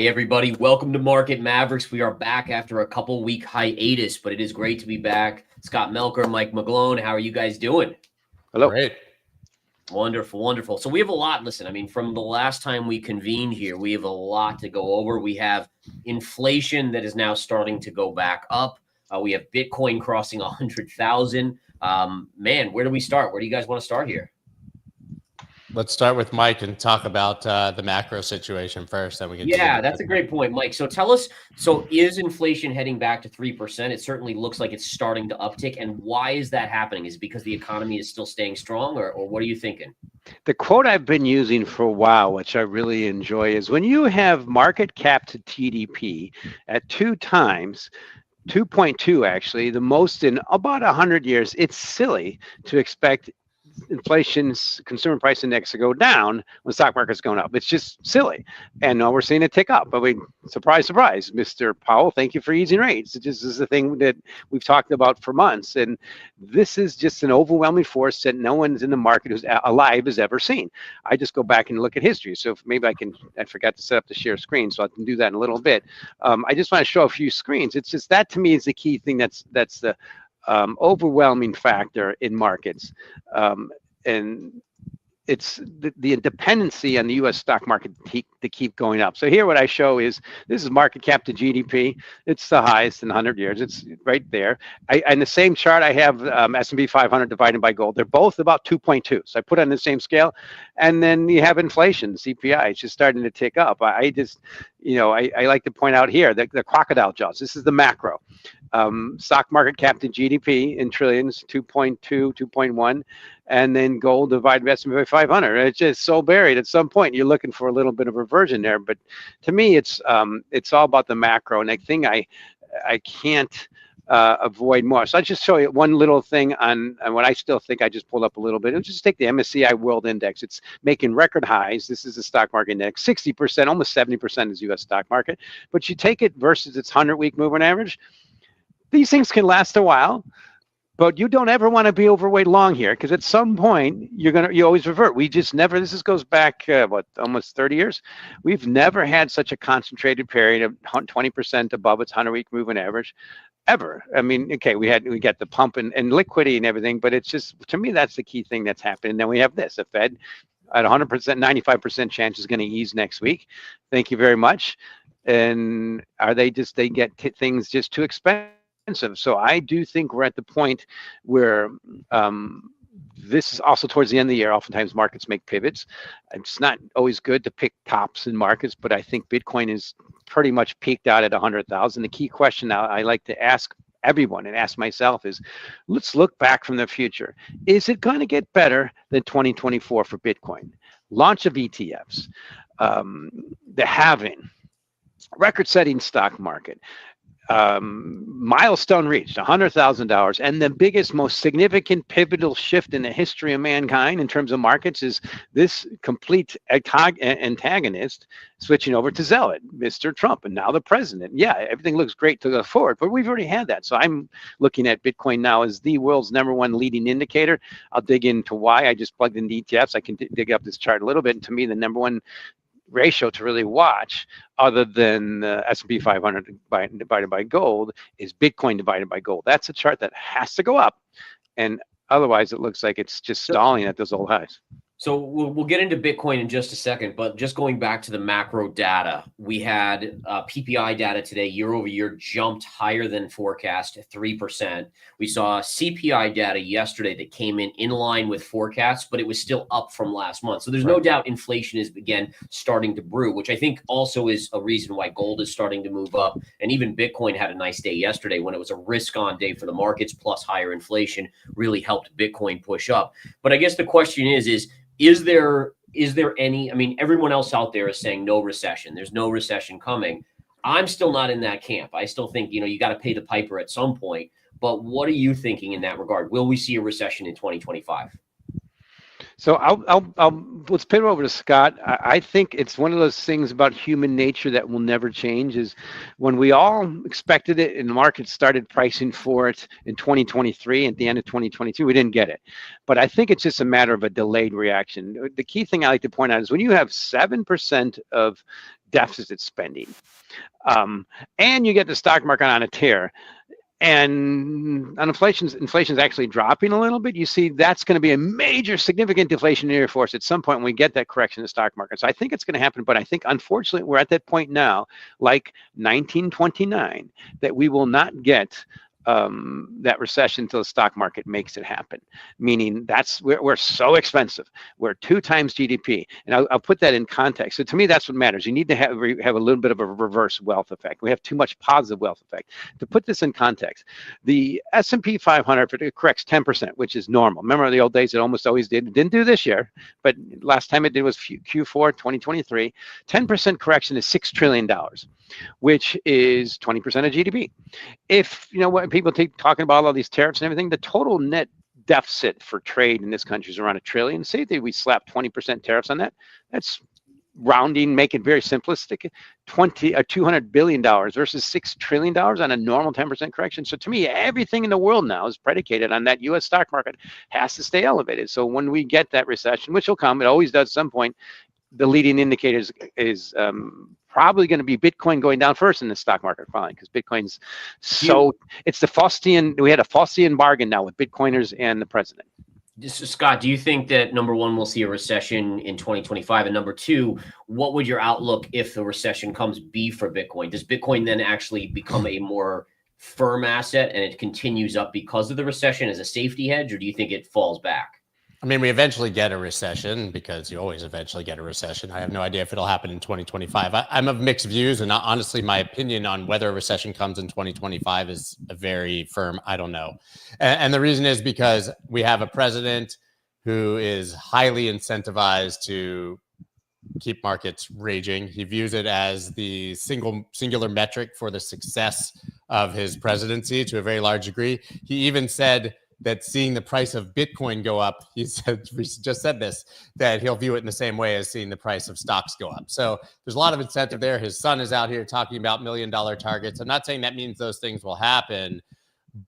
Hey, everybody. Welcome to Market Mavericks. We are back after a couple-week hiatus, but it is great to be back. Scott Melker, Mike McGlone, how are you guys doing? Hello. Great. Wonderful, wonderful. So we have a lot. Listen, I mean, from the last time we convened here, we have a lot to go over. We have inflation that is now starting to go back up. We have Bitcoin crossing 100,000. Man, where do we start? Where do you guys want to start here? Let's start with Mike and talk about the macro situation first. Then we can. Yeah, that's a great point, Mike. So tell us, so is inflation heading back to 3%? It certainly looks like it's starting to uptick. And why is that happening? Is it because the economy is still staying strong, or what are you thinking? The quote I've been using for a while, which I really enjoy, is when you have market cap to GDP at 2 times, 2.2 actually, the most in about 100 years, it's silly to expect inflation's consumer price index to go down when the stock market's going up. It's just silly. And now we're seeing it tick up. But surprise, surprise, Mr. Powell, thank you for easing rates. This is the thing that we've talked about for months. And this is just an overwhelming force that no one's in the market who's alive has ever seen. I just go back and look at history. So maybe I forgot to set up the share screen, so I can do that in a little bit. I just want to show a few screens. It's just that to me is the key thing that's the overwhelming factor in markets, and it's the dependency on the U.S. stock market to keep going up. So here what I show is this is market cap to GDP. It's the highest in 100 years. It's right there. And the same chart I have S&P 500 divided by gold. They're both about 2.2. So I put on the same scale. And then you have inflation, CPI. It's just starting to tick up. I just, I like to point out here the crocodile jaws. This is the macro. Stock market cap to GDP in trillions, 2.2, 2.1, and then gold divided by S&P 500. It's just so buried. At some point, you're looking for a little bit of reversion there. But to me, it's all about the macro, and I think I can't avoid more. So I'll just show you one little thing on what I still think I just pulled up a little bit. It'll just take the MSCI World Index. It's making record highs. This is the stock market index. 60%, almost 70% is U.S. stock market. But you take it versus its 100-week moving average. These things can last a while, but you don't ever want to be overweight long here, because at some point you always revert. We just never. This goes back almost 30 years. We've never had such a concentrated period of 20% above its 100-week moving average, ever. I mean, okay, we got the pump and liquidity and everything, but it's just, to me, that's the key thing that's happening. And then we have this: the Fed at 100%, 95% chance is going to ease next week. Thank you very much. And they get things just too expensive. So I do think we're at the point where this is also towards the end of the year. Oftentimes markets make pivots. It's not always good to pick tops in markets, but I think Bitcoin is pretty much peaked out at 100,000. The key question now I like to ask everyone and ask myself is, let's look back from the future. Is it going to get better than 2024 for Bitcoin? Launch of ETFs, the halving, record-setting stock market, milestone reached, $100,000, and the biggest, most significant pivotal shift in the history of mankind in terms of markets is this complete antagonist switching over to zealot, Mr. Trump, and now the president. Yeah, everything looks great to go forward, but we've already had that. So I'm looking at Bitcoin now as the world's #1 leading indicator. I'll dig into why. I just plugged in the ETFs. I can dig up this chart a little bit, and to me, the #1 ratio to really watch, other than S&P 500 divided by gold, is Bitcoin divided by gold. That's a chart that has to go up, and otherwise it looks like it's just stalling at those old highs. So we'll get into Bitcoin in just a second, but just going back to the macro data, we had PPI data today, year over year, jumped higher than forecast at 3%. We saw CPI data yesterday that came in line with forecasts, but it was still up from last month. So there's no doubt inflation is, again, starting to brew, which I think also is a reason why gold is starting to move up. And even Bitcoin had a nice day yesterday when it was a risk-on day for the markets, plus higher inflation really helped Bitcoin push up. But I guess the question is there any, I mean, everyone else out there is saying no recession. There's no recession coming. I'm still not in that camp. I still think, you got to pay the piper at some point. But what are you thinking in that regard? Will we see a recession in 2025? So let's pivot over to Scott. I think it's one of those things about human nature that will never change, is when we all expected it and the market started pricing for it in 2023, at the end of 2022, we didn't get it. But I think it's just a matter of a delayed reaction. The key thing I like to point out is when you have 7% of deficit spending. And you get the stock market on a tear. And inflation's actually dropping a little bit. You see, that's going to be a major, significant deflationary force at some point when we get that correction in the stock market. So I think it's going to happen, but I think unfortunately we're at that point now, like 1929, that we will not get that recession until the stock market makes it happen. Meaning we're so expensive. We're 2 times GDP, and I'll put that in context. So to me, that's what matters. You need to have a little bit of a reverse wealth effect. We have too much positive wealth effect. To put this in context, the S&P 500 corrects 10%, which is normal. Remember the old days? It almost always did. It didn't do this year, but last time it did was Q4 2023. 10% correction is $6 trillion, which is 20% of GDP. If what people keep talking about all these tariffs and everything, the total net deficit for trade in this country is around $1 trillion. Say that we slap 20% tariffs on that. That's rounding, make it very simplistic, $200 billion versus $6 trillion on a normal 10% correction. So to me, everything in the world now is predicated on that U.S. stock market has to stay elevated. So when we get that recession, which will come, it always does at some point, the leading indicators is probably going to be Bitcoin going down first in the stock market falling, because Bitcoin's it's the Faustian. We had a Faustian bargain now with Bitcoiners and the president. Scott, do you think that number one, we'll see a recession in 2025, and number two, what would your outlook if the recession comes be for Bitcoin? Does Bitcoin then actually become a more firm asset and it continues up because of the recession as a safety hedge, or do you think it falls back? I mean, we eventually get a recession, because you always eventually get a recession. I have no idea if it'll happen in 2025. I'm of mixed views, and honestly, my opinion on whether a recession comes in 2025 is a very firm, I don't know. And the reason is because we have a president who is highly incentivized to keep markets raging. He views it as the singular metric for the success of his presidency to a very large degree. He even said that seeing the price of Bitcoin go up, we just said this, that he'll view it in the same way as seeing the price of stocks go up. So there's a lot of incentive there. His son is out here talking about $1 million targets. I'm not saying that means those things will happen,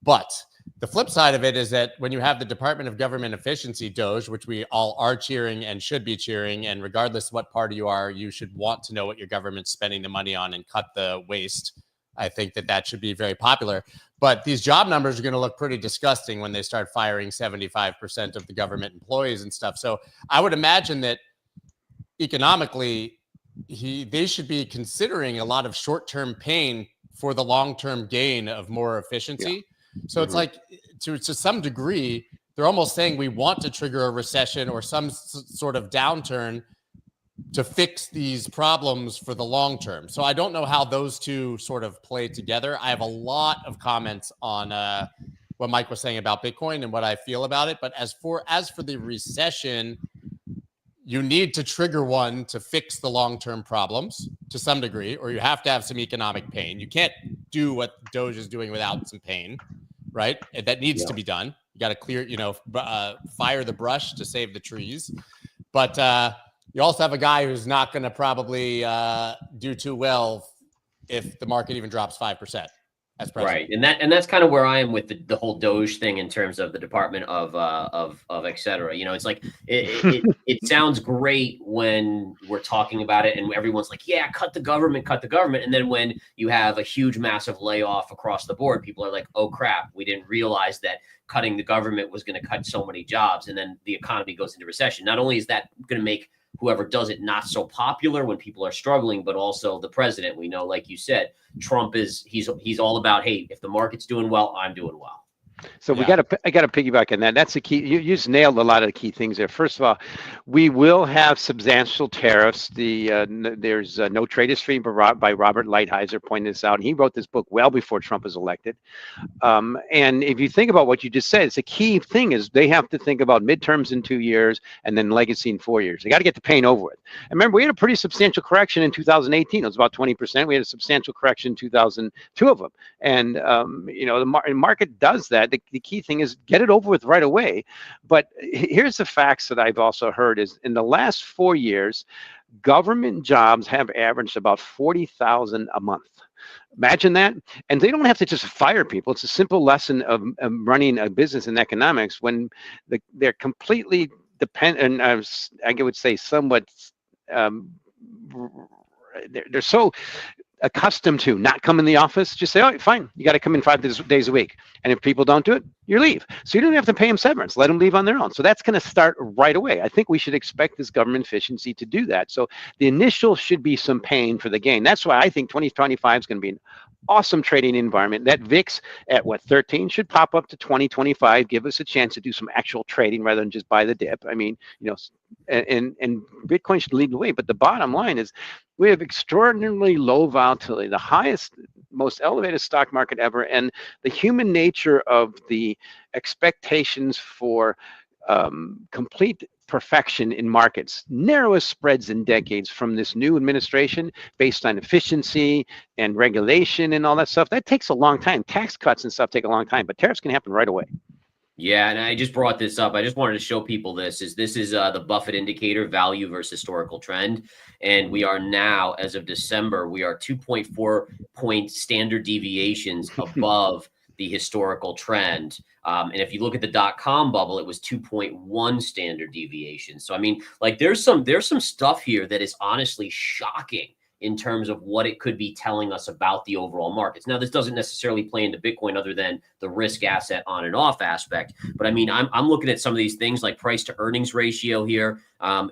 but the flip side of it is that when you have the Department of Government Efficiency, DOGE, which we all are cheering and should be cheering, and regardless of what party you are, you should want to know what your government's spending the money on and cut the waste. I think that should be very popular. But these job numbers are going to look pretty disgusting when they start firing 75% of the government employees and stuff. So I would imagine that economically, they should be considering a lot of short-term pain for the long-term gain of more efficiency. Yeah. So it's like, to some degree, they're almost saying we want to trigger a recession or some sort of downturn to fix these problems for the long term. So I don't know how those two sort of play together. I have a lot of comments on what Mike was saying about Bitcoin and what I feel about it. But as for the recession, you need to trigger one to fix the long-term problems to some degree, or you have to have some economic pain. You can't do what Doge is doing without some pain, right? That needs to be done. You got to clear, fire the brush to save the trees. But you also have a guy who's not going to probably do too well if the market even drops 5%. As president. Right, and that's kind of where I am with the whole Doge thing in terms of the Department of et cetera. It's like it sounds great when we're talking about it, and everyone's like, "Yeah, cut the government," and then when you have a huge, massive layoff across the board, people are like, "Oh crap, we didn't realize that cutting the government was going to cut so many jobs," and then the economy goes into recession. Not only is that going to make whoever does it not so popular when people are struggling, but also the president, we know, like you said, Trump he's all about, hey, if the market's doing well, I'm doing well. So I got to piggyback on that. That's the key. You just nailed a lot of the key things there. First of all, we will have substantial tariffs. There's No Trade is Free by Robert Lighthizer pointed this out. And he wrote this book well before Trump was elected. And if you think about what you just said, it's a key thing is they have to think about midterms in 2 years and then legacy in 4 years. They got to get the pain over it. And remember, we had a pretty substantial correction in 2018. It was about 20%. We had a substantial correction in 2002 of them. And, the market does that. The key thing is get it over with right away. But here's the facts that I've also heard is in the last 4 years, government jobs have averaged about 40,000 a month. Imagine that. And they don't have to just fire people. It's a simple lesson of running a business in economics when they're completely dependent, I would say somewhat they're so accustomed to not come in the office. Just say, oh, fine, you got to come in 5 days a week. And if people don't do it, you leave. So you don't have to pay them severance. Let them leave on their own. So that's going to start right away. I think we should expect this government efficiency to do that. So the initial should be some pain for the gain. That's why I think 2025 is going to be an awesome trading environment. That VIX at 13 should pop up to 2025, give us a chance to do some actual trading rather than just buy the dip. I mean, and Bitcoin should lead the way. But the bottom line is we have extraordinarily low volatility, the highest, most elevated stock market ever, and the human nature of the expectations for complete perfection in markets, narrowest spreads in decades from this new administration based on efficiency and regulation and all that stuff. That takes a long time. Tax cuts and stuff take a long time, but tariffs can happen right away. Yeah, and I just brought this up. I just wanted to show people this is the Buffett indicator, value versus historical trend. And we are now, as of December, we are 2.4 point standard deviations above the historical trend. And if you look at the .com bubble, it was 2.1 standard deviations. So, I mean, like there's some stuff here that is honestly shocking in terms of what it could be telling us about the overall markets. Now, this doesn't necessarily play into Bitcoin other than the risk asset on and off aspect. But I mean, I'm looking at some of these things like price to earnings ratio here.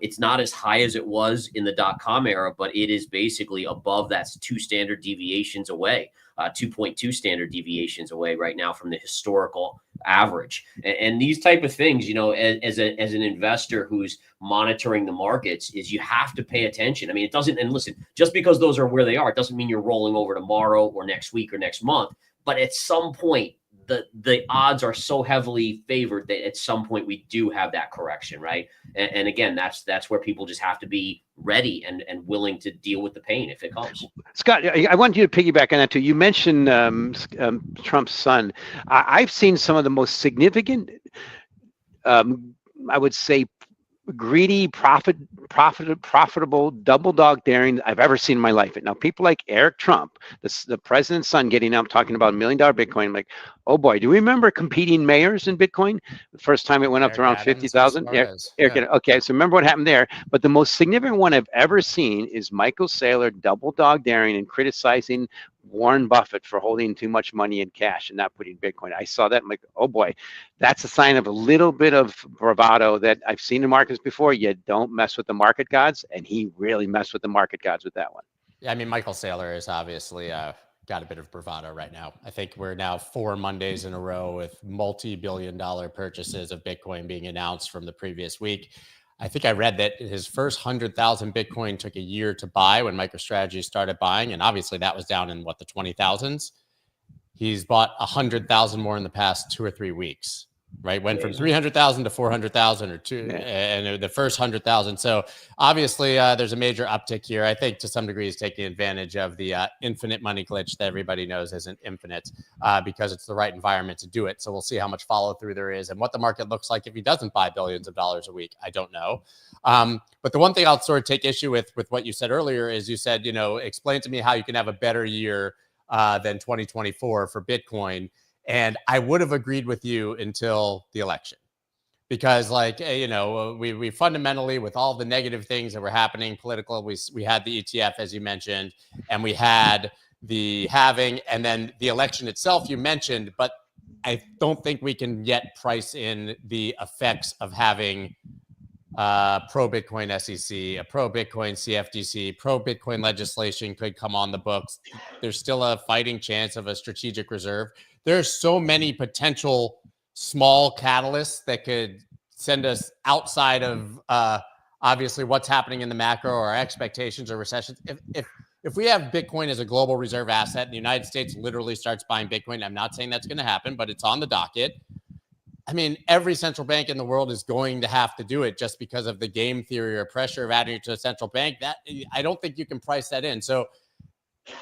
It's not as high as it was in the .com era, but it is basically above that 2 standard deviations away. 2.2 standard deviations away right now from the historical average. And these type of things, as an investor who's monitoring the markets, is you have to pay attention. I mean, it doesn't, and listen, just because those are where they are, it doesn't mean you're rolling over tomorrow or next week or next month. But at some point, the odds are so heavily favored that at some point we do have that correction, right? And again, that's where people just have to be ready and willing to deal with the pain if it comes. Scott, I want you to piggyback on that too. You mentioned Trump's son. I've seen some of the most significant, I would say, greedy, profitable, double dog daring I've ever seen in my life. Now, people like Eric Trump, the president's son, getting up talking about $1 million Bitcoin. I'm like, oh boy, do we remember competing mayors in Bitcoin? The first time it went up to around 50,000. Okay, so remember what happened there. But the most significant one I've ever seen is Michael Saylor double dog daring and criticizing Warren Buffett for holding too much money in cash and not putting Bitcoin. I saw that. I'm like, oh boy, that's a sign of a little bit of bravado that I've seen in markets before. You don't mess with the market gods, and he really messed with the market gods with that one. Yeah, I mean, Michael Saylor is obviously got a bit of bravado right now. I think we're now 4 Mondays in a row with multi-billion-dollar purchases of Bitcoin being announced from the previous week. I think I read that his first 100,000 Bitcoin took a year to buy when MicroStrategy started buying. And obviously that was down in the 20,000s. He's bought 100,000 more in the past 2 or 3 weeks, right? Went from 300,000 to 400,000 or two, and the first 100,000. So obviously there's a major uptick here. I think to some degree he's taking advantage of the infinite money glitch that everybody knows isn't infinite because it's the right environment to do it. So we'll see how much follow through there is and what the market looks like if he doesn't buy billions of dollars a week. I don't know. But the one thing I'll sort of take issue with what you said earlier is you said, explain to me how you can have a better year than 2024 for Bitcoin. And I would have agreed with you until the election, because we fundamentally, with all the negative things that were happening political, we had the ETF, as you mentioned, and we had the halving, and then the election itself you mentioned, but I don't think we can yet price in the effects of having pro-Bitcoin SEC, a pro-Bitcoin CFTC, pro-Bitcoin legislation could come on the books. There's still a fighting chance of a strategic reserve. There's so many potential small catalysts that could send us outside of obviously what's happening in the macro or our expectations or recessions. If we have Bitcoin as a global reserve asset and the United States literally starts buying Bitcoin, I'm not saying that's going to happen, but it's on the docket. I mean, every central bank in the world is going to have to do it just because of the game theory or pressure of adding it to a central bank. That I don't think you can price that in. So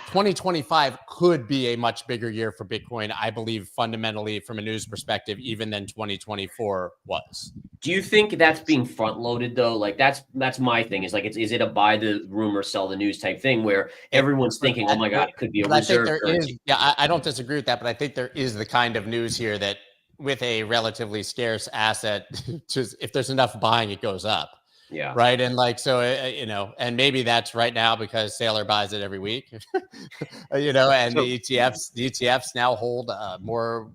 2025 could be a much bigger year for Bitcoin, I believe, fundamentally from a news perspective, even than 2024 was. Do you think that's being front loaded though? Like that's my thing is is it a buy the rumor, sell the news type thing where everyone's thinking, oh my God, it could be a reserve currency. I don't disagree with that, but I think there is the kind of news here that with a relatively scarce asset, if there's enough buying, it goes up. Yeah. Right. And like, so, and maybe that's right now because Saylor buys it every week, and So- the ETFs now hold more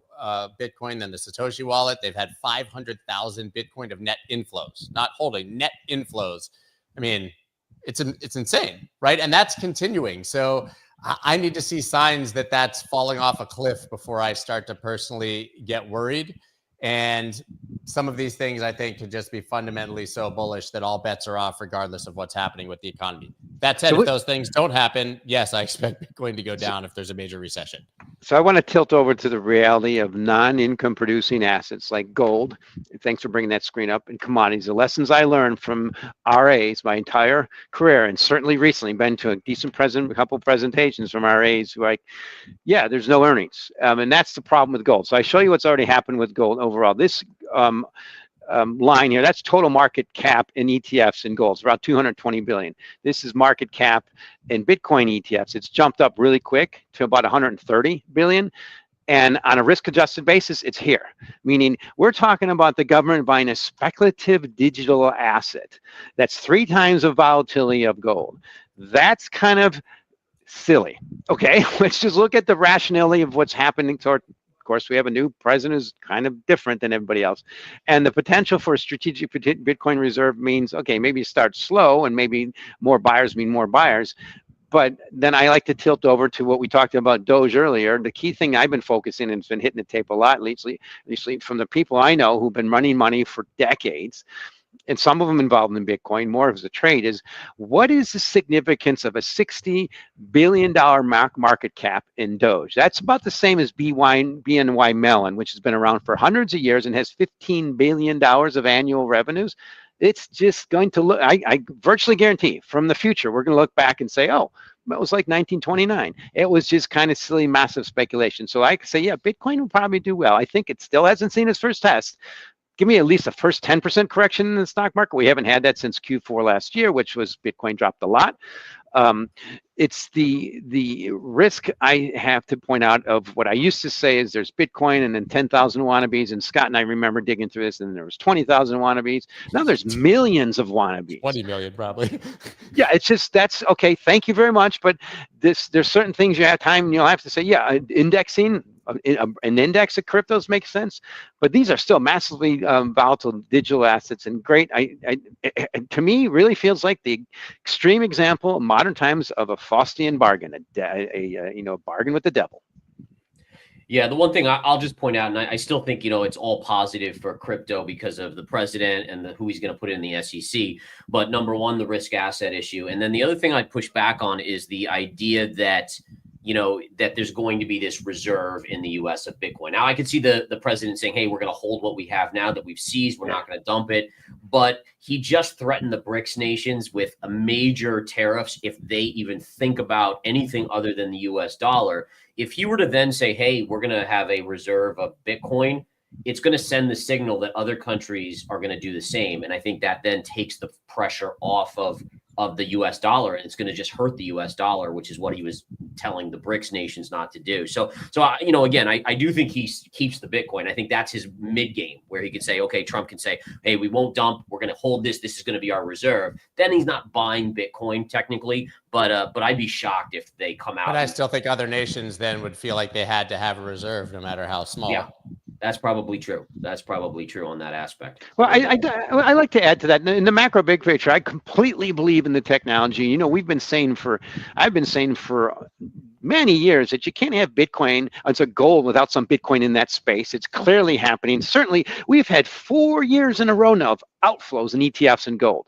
Bitcoin than the Satoshi wallet. They've had 500,000 Bitcoin of net inflows, not holding, net inflows. I mean, it's insane. Right. And that's continuing. So I need to see signs that that's falling off a cliff before I start to personally get worried. And some of these things, I think, could just be fundamentally so bullish that all bets are off, regardless of what's happening with the economy. That said, if those things don't happen, yes, I expect Bitcoin to go down if there's a major recession. So I want to tilt over to the reality of non-income producing assets like gold. Thanks for bringing that screen up. And commodities. The lessons I learned from RAs my entire career, and certainly recently been to a couple presentations from RAs who are like, yeah, there's no earnings. And that's the problem with gold. So I show you what's already happened with gold overall. This line here, that's total market cap in ETFs in gold. It's around 220 billion. This is market cap in Bitcoin ETFs. It's jumped up really quick to about 130 billion. And on a risk adjusted basis, it's here. Meaning we're talking about the government buying a speculative digital asset that's 3 times the volatility of gold. That's kind of silly. Okay, let's just look at the rationality of what's happening toward. Of course, we have a new president who's kind of different than everybody else. And the potential for a strategic Bitcoin reserve means, okay, maybe you start slow and maybe more buyers mean more buyers. But then I like to tilt over to what we talked about Doge earlier. The key thing I've been focusing and it's been hitting the tape a lot lately from the people I know who've been running money for decades, and some of them involved in Bitcoin, more as a trade, is what is the significance of a $60 billion market cap in Doge? That's about the same as BNY Mellon, which has been around for hundreds of years and has $15 billion of annual revenues. It's just going to look, I virtually guarantee from the future, we're going to look back and say, oh, it was like 1929. It was just kind of silly, massive speculation. So I could say, yeah, Bitcoin will probably do well. I think it still hasn't seen its first test. Give me at least the first 10% correction in the stock market. We haven't had that since Q4 last year, which was Bitcoin dropped a lot. It's the risk I have to point out of what I used to say is there's Bitcoin and then 10,000 wannabes. And Scott and I remember digging through this, and then there was 20,000 wannabes. Now there's millions of wannabes. 20 million probably. Yeah, it's just, that's okay. Thank you very much. But there's certain things you have time, and you'll have to say, yeah, indexing. An index of cryptos makes sense, but these are still massively volatile digital assets, and great. To me, really feels like the extreme example of modern times of a Faustian bargain, a bargain with the devil. Yeah, the one thing I'll just point out, and I still think, it's all positive for crypto because of the president and who he's going to put in the SEC. But number one, the risk asset issue. And then the other thing I'd push back on is the idea that that there's going to be this reserve in the U.S. of Bitcoin. Now, I could see the president saying, hey, we're going to hold what we have now that we've seized. We're not going to dump it. But he just threatened the BRICS nations with a major tariffs if they even think about anything other than the U.S. dollar. If he were to then say, hey, we're going to have a reserve of Bitcoin, it's going to send the signal that other countries are going to do the same. And I think that then takes the pressure off of the U.S. dollar, and it's going to just hurt the U.S. dollar, which is what he was telling the BRICS nations not to do. So again, I do think he keeps the Bitcoin. I think that's his mid game where he could say, okay, Trump can say, hey, we won't dump. We're going to hold this. This is going to be our reserve. Then he's not buying Bitcoin technically, but I'd be shocked if they come out. But I still think other nations then would feel like they had to have a reserve no matter how small. Yeah. That's probably true. That's probably true on that aspect. Well, I like to add to that. In the macro big picture, I completely believe in the technology. I've been saying for many years that you can't have Bitcoin as a goal without some Bitcoin in that space. It's clearly happening. Certainly, we've had 4 years in a row now of outflows in ETFs and gold.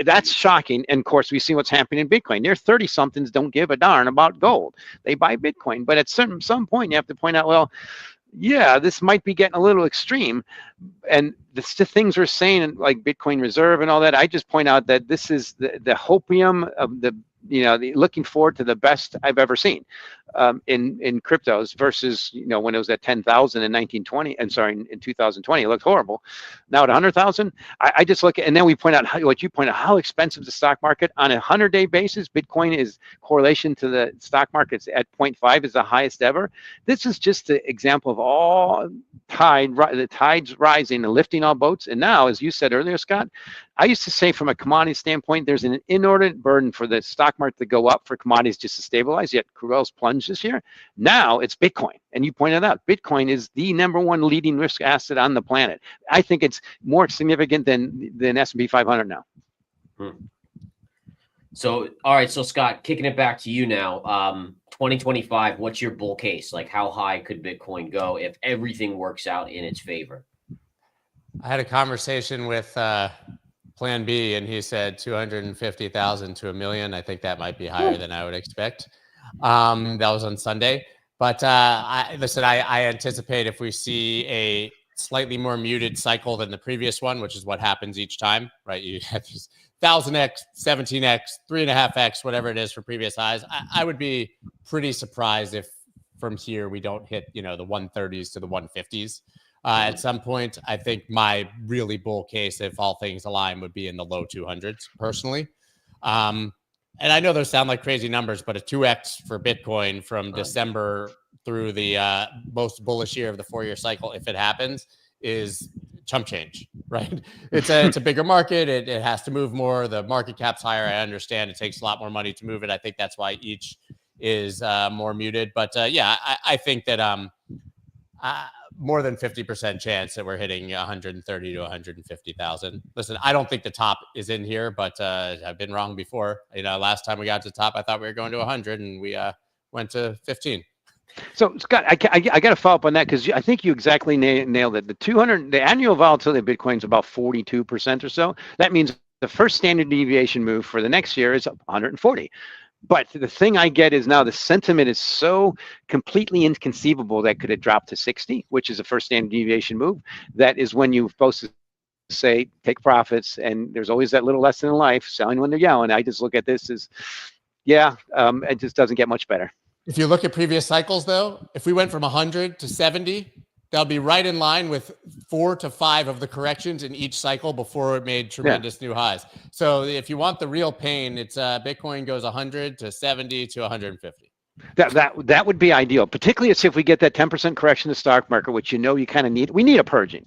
That's shocking. And of course, we see what's happening in Bitcoin. Their 30-somethings don't give a darn about gold. They buy Bitcoin. But at some point, you have to point out, well, yeah, this might be getting a little extreme. And the things we're saying, like Bitcoin Reserve and all that, I just point out that this is the hopium of the looking forward to the best I've ever seen. in cryptos versus, when it was at 10,000 in 1920, and sorry, in 2020, it looked horrible. Now at 100,000, I just look at, and then we point out what you point out, how expensive the stock market on a 100-day basis. Bitcoin is correlation to the stock market's at 0.5 is the highest ever. This is just the example of all the tides rising and lifting all boats. And now, as you said earlier, Scott, I used to say from a commodity standpoint, there's an inordinate burden for the stock market to go up for commodities just to stabilize, yet crude oil's plunged this year. Now it's Bitcoin. And you pointed out, Bitcoin is the #1 leading risk asset on the planet. I think it's more significant than S&P 500 now. So, all right. So Scott, kicking it back to you now, 2025, what's your bull case? Like, how high could Bitcoin go if everything works out in its favor? I had a conversation with Plan B, and he said 250,000 to 1 million. I think that might be higher than I would expect. That was on Sunday. But I anticipate if we see a slightly more muted cycle than the previous one, which is what happens each time, right? You have these 1,000x, 17x, 3.5x, whatever it is for previous highs. I would be pretty surprised if from here we don't hit, the 130s to the 150s. At some point. I think my really bull case, if all things align, would be in the low 200s personally. And I know those sound like crazy numbers, but a 2x for Bitcoin from December through the most bullish year of the 4-year cycle, if it happens, is chump change, right? It's a bigger market. It has to move more. The market cap's higher. I understand it takes a lot more money to move it. I think that's why each is more muted. But I think that more than 50% chance that we're hitting 130 to 150,000. Listen, I don't think the top is in here, but I've been wrong before. Last time we got to the top, I thought we were going to 100, and we went to 15. So Scott, I got to follow up on that because I think you exactly nailed it. The annual volatility of Bitcoin is about 42% or so. That means the first standard deviation move for the next year is 140. But the thing I get is now the sentiment is so completely inconceivable that could it drop to 60, which is the first standard deviation move. That is when you're supposed to say, take profits. And there's always that little lesson in life, selling when they're yelling. I just look at this as, it just doesn't get much better. If you look at previous cycles, though, if we went from 100 to 70, that'll be right in line with 4 to 5 of the corrections in each cycle before it made tremendous new highs. So if you want the real pain, it's Bitcoin goes 100 to 70 to 150. That would be ideal, particularly if we get that 10% correction in the stock market, which you kind of need. We need a purging.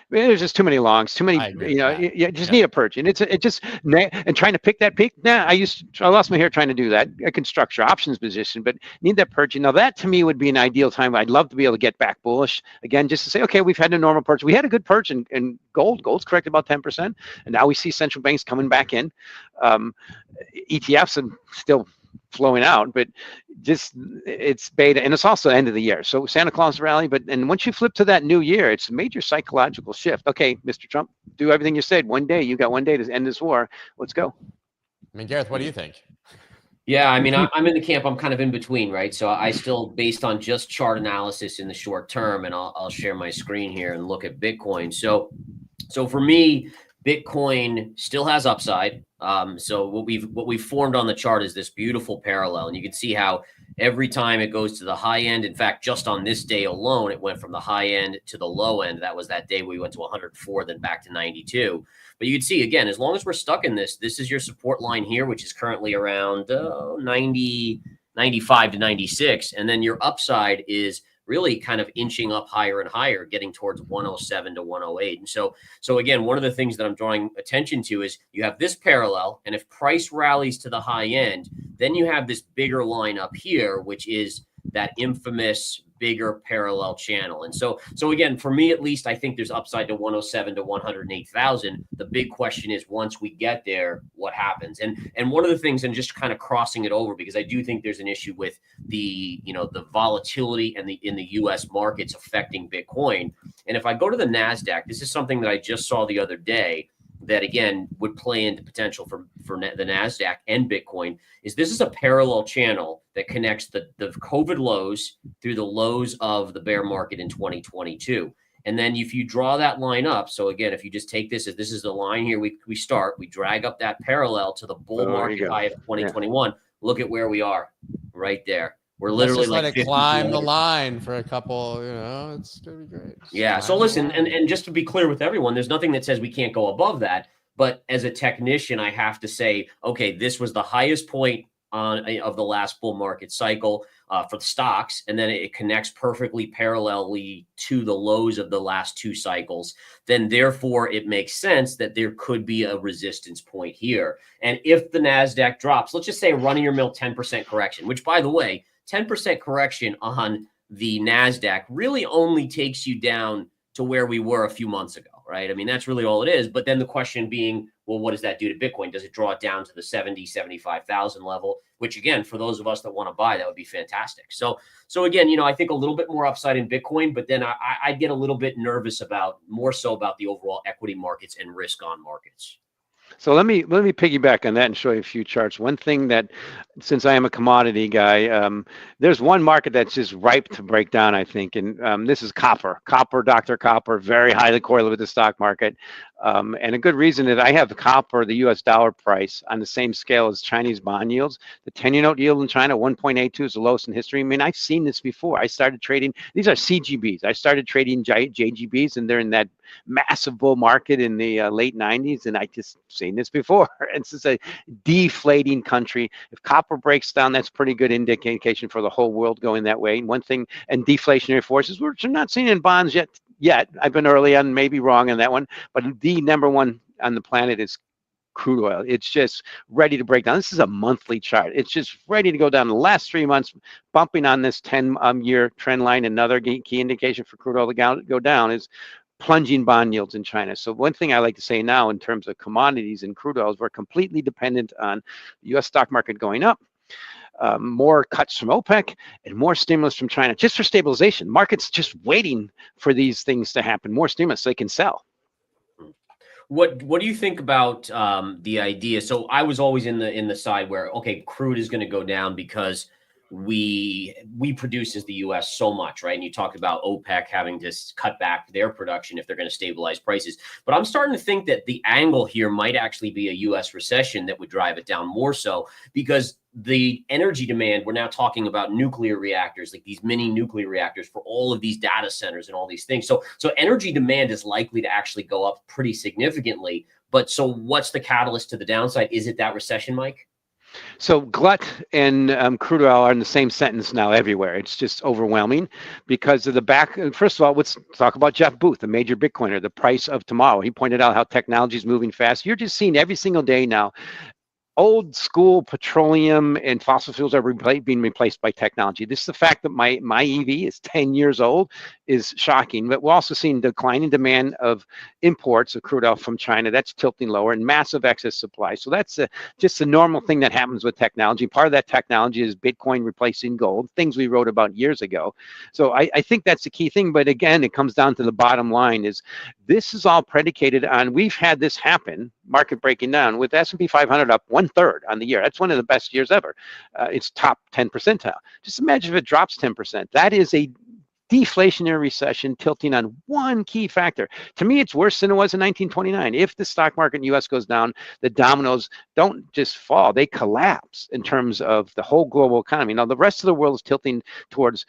There's just too many longs, too many. You just need a purge, and and trying to pick that peak. I lost my hair trying to do that. I can structure options position, but need that purging. Now that to me would be an ideal time. I'd love to be able to get back bullish again, just to say, okay, we've had a normal purge. We had a good purge in gold. Gold's corrected about 10%, and now we see central banks coming back in. ETFs are still flowing out, but it's beta, and it's also the end of the year. So Santa Claus rally, and once you flip to that new year, it's a major psychological shift. Okay, Mr. Trump, do everything you said. You got one day to end this war. Let's go. Gareth, what do you think? Yeah, I'm in the camp. I'm kind of in between, right? So I still, based on just chart analysis in the short term, and I'll share my screen here and look at Bitcoin. So for me, Bitcoin still has upside. So what we've formed on the chart is this beautiful parallel, and you can see how every time it goes to the high end. In fact, just on this day alone, it went from the high end to the low end. That was that day we went to 104, then back to 92. But you can see again, as long as we're stuck in this is your support line here, which is currently around 90, 95 to 96, and then your upside is really kind of inching up higher and higher, getting towards 107 to 108. And so again, one of the things that I'm drawing attention to is you have this parallel, and if price rallies to the high end, then you have this bigger line up here, which is that infamous bigger parallel channel. And so again, for me at least, I think there's upside to 107 to 108,000. The big question is, once we get there, what happens? And one of the things, and just kind of crossing it over, because I do think there's an issue with the volatility and in the US markets affecting Bitcoin. And if I go to the NASDAQ, this is something that I just saw the other day that again would play into potential for the NASDAQ and Bitcoin. This is a parallel channel that connects the COVID lows through the lows of the bear market in 2022. And then if you draw that line up, so again, if you just take this is the line here, we drag up that parallel to the bull market high of 2021. Look at where we are right there. We're Let's literally just like let it 50 climb the points. line for a couple, it's gonna be great. Just Yeah. So climb the listen, line. and just to be clear with everyone, there's nothing that says we can't go above that. But as a technician, I have to say, okay, this was the highest point of the last bull market cycle for the stocks, and then it connects perfectly parallelly to the lows of the last two cycles. Then therefore, it makes sense that there could be a resistance point here. And if the NASDAQ drops, let's just say a run-of-your-mill 10% correction, which, by the way, 10% correction on the NASDAQ really only takes you down to where we were a few months ago, right? I mean, that's really all it is. But then the question being, well, what does that do to Bitcoin? Does it draw it down to the 70, 75,000 level? Which again, for those of us that want to buy, that would be fantastic. So again, I think a little bit more upside in Bitcoin, but then I get a little bit nervous more so about the overall equity markets and risk on markets. So let me piggyback on that and show you a few charts. One thing that, since I am a commodity guy, there's one market that's just ripe to break down, I think, and this is copper. Dr. Copper, very highly correlated with the stock market, and a good reason is I have copper, the U.S. dollar price, on the same scale as Chinese bond yields. The 10-year note yield in China, 1.82, is the lowest in history. I mean, I've seen this before. I started trading. These are CGBs. I started trading JGBs, and they're in that massive bull market in the late 90s, and I just seen this before. It's just a deflating country. If copper breaks down, that's pretty good indication for the whole world going that way. And one thing, and deflationary forces, which are not seen in bonds yet. I've been early on, maybe wrong on that one, but the number one on the planet is crude oil. It's just ready to break down. This is a monthly chart. It's just ready to go down. The last 3 months, bumping on this 10-year trend line. Another key indication for crude oil to go down is plunging bond yields in China. So one thing I like to say now in terms of commodities and crude oils, we're completely dependent on the U.S. stock market going up, more cuts from OPEC, and more stimulus from China, just for stabilization. Market's just waiting for these things to happen, more stimulus so they can sell. What do you think about the idea? So I was always in the side where, okay, crude is going to go down because we produce as the U.S. so much, right? And you talked about OPEC having to cut back their production if they're going to stabilize prices. But I'm starting to think that the angle here might actually be a U.S. recession that would drive it down more so, because the energy demand, we're now talking about nuclear reactors, like these mini nuclear reactors for all of these data centers and all these things. So energy demand is likely to actually go up pretty significantly. But so what's the catalyst to the downside? Is it that recession, Mike? So glut and crude oil are in the same sentence now everywhere. It's just overwhelming because of the back. First of all, let's talk about Jeff Booth, the major Bitcoiner, the price of tomorrow. He pointed out how technology is moving fast. You're just seeing every single day now, old school petroleum and fossil fuels are being replaced by technology. This is the fact that my EV is 10 years old is shocking, but we're also seeing declining demand of imports of crude oil from China. That's tilting lower, and massive excess supply. So that's just a normal thing that happens with technology. Part of that technology is Bitcoin replacing gold, things we wrote about years ago. So I think that's the key thing. But again, it comes down to the bottom line is this is all predicated on, we've had this happen, market breaking down, with S&P 500 up 1/3 on the year. That's one of the best years ever. It's top 10 percentile. Just imagine if it drops 10%. That is a deflationary recession tilting on one key factor. To me, it's worse than it was in 1929. If the stock market in the U.S. goes down, the dominoes don't just fall, they collapse in terms of the whole global economy. Now, the rest of the world is tilting towards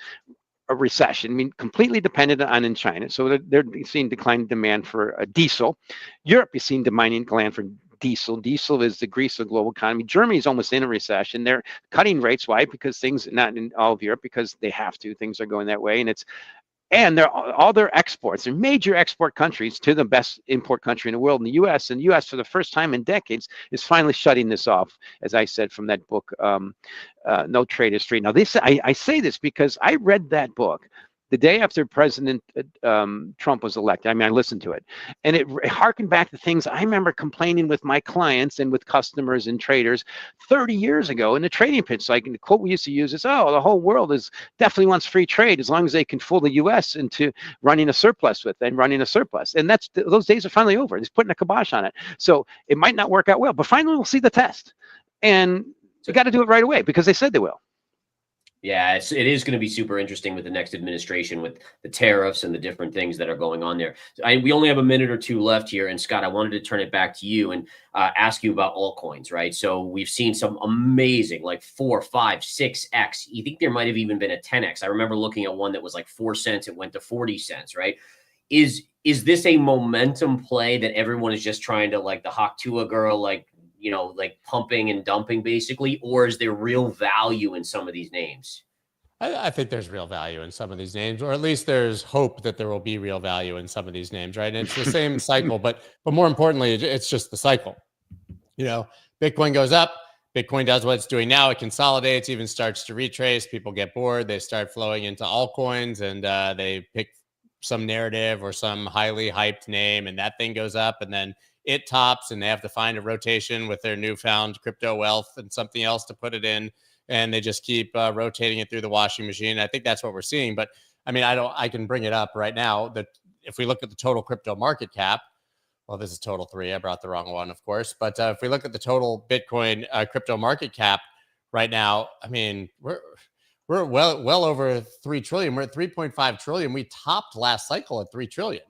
a recession. I mean, completely dependent on in China. So they're seeing declining demand for diesel. Europe is seeing declining demand for diesel. Diesel is the grease of the global economy. Germany is almost in a recession. They're cutting rates. Why? Because things, not in all of Europe, because they have to. Things are going that way, and they're all their exports. They're major export countries to the best import country in the world, in the U.S. And the U.S. for the first time in decades is finally shutting this off, as I said from that book, No Trade is Free. Now, I say this because I read that book the day after President Trump was elected. I mean, I listened to it, and it harkened back to things I remember complaining with my clients and with customers and traders 30 years ago in the trading pitch. Like, the quote we used to use is, "Oh, the whole world definitely wants free trade as long as they can fool the U.S. into running a surplus And those days are finally over. He's putting a kibosh on it. So it might not work out well, but finally we'll see the test. And you got to do it right away because they said they will." Yeah, it is going to be super interesting with the next administration, with the tariffs and the different things that are going on there. We only have a minute or two left here, and Scott, I wanted to turn it back to you and ask you about altcoins, right? So we've seen some amazing, like 4, 5, 6x. You think there might have even been a 10x? I remember looking at one that was like 4 cents; it went to 40 cents, right? Is this a momentum play that everyone is just trying to, like the Hawk Tuah girl, like, like pumping and dumping basically, or is there real value in some of these names? I think there's real value in some of these names, or at least there's hope that there will be real value in some of these names, right? And it's the same cycle, but more importantly, it's just the cycle. Bitcoin goes up, Bitcoin does what it's doing now. It consolidates, even starts to retrace. People get bored. They start flowing into altcoins, and they pick some narrative or some highly hyped name, and that thing goes up, and then it tops, and they have to find a rotation with their newfound crypto wealth and something else to put it in, and they just keep rotating it through the washing machine. I think that's what we're seeing. But I mean, I can bring it up right now that if we look at the total crypto market cap, well, this is total 3. I brought the wrong one, of course. But if we look at the total Bitcoin crypto market cap right now, I mean, we're well over 3 trillion. We're at 3.5 trillion. We topped last cycle at 3 trillion.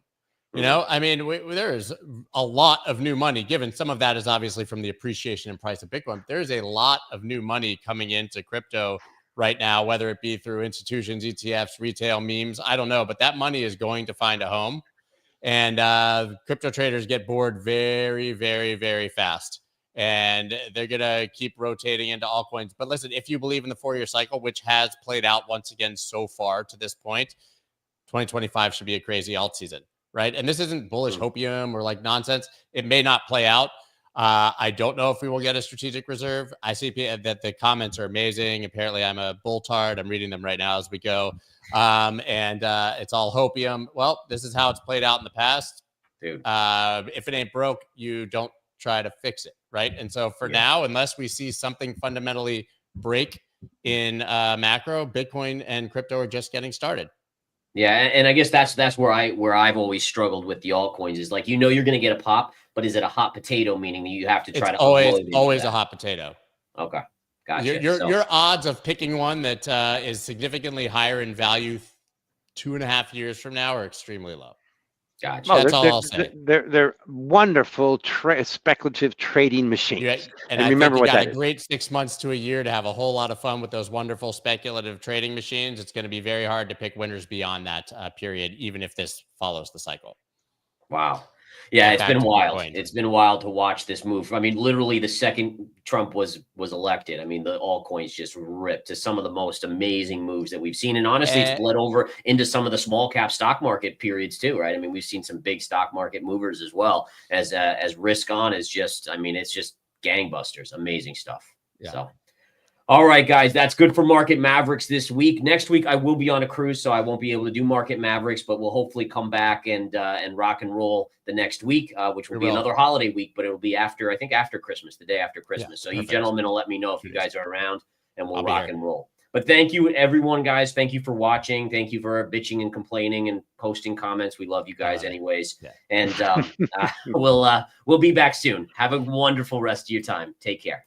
I mean, there is a lot of new money given. Some of that is obviously from the appreciation in price of Bitcoin. There's a lot of new money coming into crypto right now, whether it be through institutions, ETFs, retail, memes. I don't know, but that money is going to find a home. And crypto traders get bored very, very, very fast. And they're going to keep rotating into altcoins. But listen, if you believe in the 4-year cycle, which has played out once again so far to this point, 2025 should be a crazy alt season. Right. And this isn't bullish hopium or like nonsense. It may not play out. I don't know if we will get a strategic reserve. I see that the comments are amazing. Apparently, I'm a bulltard. I'm reading them right now as we go. And it's all hopium. Well, this is how it's played out in the past. Dude. If it ain't broke, you don't try to fix it. Right. And so for now, unless we see something fundamentally break in macro, Bitcoin and crypto are just getting started. Yeah, and I guess that's where I've always struggled with the altcoins is like, you're going to get a pop, but is it a hot potato, meaning that you have to try to always a hot potato. Okay, gotcha. Your odds of picking one that is significantly higher in value 2.5 years from now are extremely low. Gotcha. Oh, That's all I'll say. They're wonderful speculative trading machines. And I remember think you got a great 6 months to a year to have a whole lot of fun with those wonderful speculative trading machines. It's going to be very hard to pick winners beyond that period, even if this follows the cycle. Wow. Yeah, it's been wild. It's been wild to watch this move. I mean, literally the second Trump was elected, I mean, the altcoins just ripped to some of the most amazing moves that we've seen. And honestly, it's bled over into some of the small cap stock market periods too, right? I mean, we've seen some big stock market movers as well as risk on is just, I mean, it's just gangbusters, amazing stuff. Yeah. So. All right, guys, that's good for Market Mavericks this week. Next week, I will be on a cruise, so I won't be able to do Market Mavericks, but we'll hopefully come back and rock and roll the next week, which will be another holiday week, but it'll be after Christmas, the day after Christmas. Yeah, so perfect. You gentlemen will let me know if you guys are around, and we'll rock and roll. But thank you, everyone, guys. Thank you for watching. Thank you for bitching and complaining and posting comments. We love you guys anyways. Yeah. And we'll be back soon. Have a wonderful rest of your time. Take care.